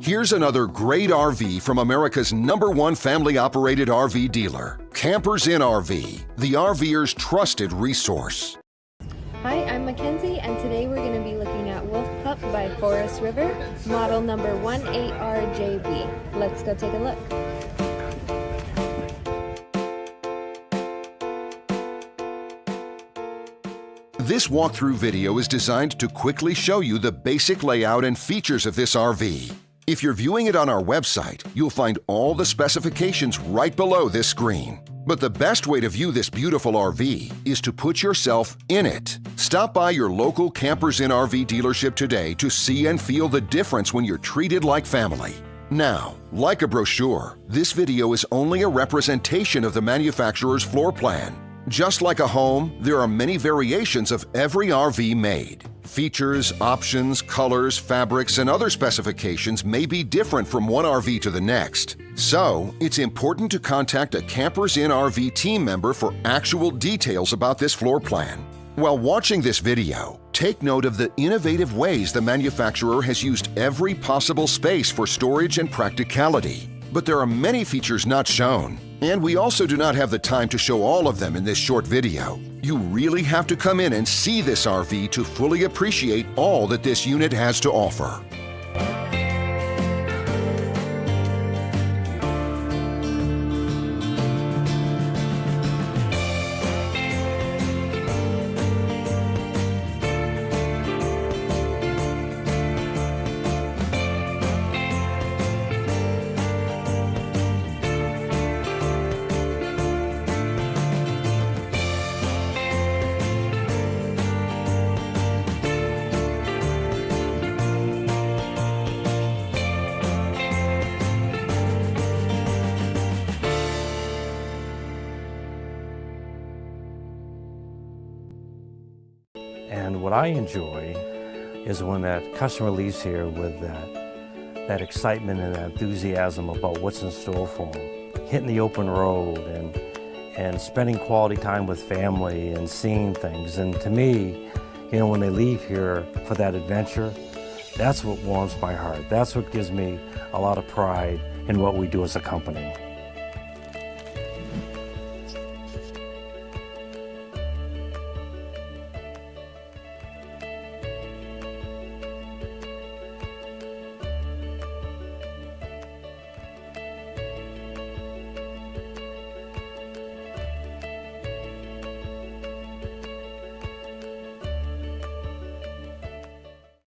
Here's another great RV from America's #1 family-operated RV dealer, Campers in RV, the RVer's trusted resource. Hi, I'm Mackenzie, and today we're going to be looking at Wolf Pup by Forest River, model number 18RJB. Let's go take a look. This walkthrough video is designed to quickly show you the basic layout and features of this RV. If you're viewing it on our website, you'll find all the specifications right below this screen. But the best way to view this beautiful RV is to put yourself in it. Stop by your local Campers in RV dealership today to see and feel the difference when you're treated like family. Now, like a brochure, this video is only a representation of the manufacturer's floor plan. Just like a home, there are many variations of every RV made. Features, options, colors, fabrics, and other specifications may be different from one RV to the next. So, it's important to contact a Campers in RV team member for actual details about this floor plan. While watching this video, take note of the innovative ways the manufacturer has used every possible space for storage and practicality. But there are many features not shown, and we also do not have the time to show all of them in this short video. You really have to come in and see this RV to fully appreciate all that this unit has to offer. And what I enjoy is when that customer leaves here with that excitement and that enthusiasm about what's in store for them. Hitting the open road and spending quality time with family and seeing things. And to me, you know, when they leave here for that adventure, that's what warms my heart. That's what gives me a lot of pride in what we do as a company.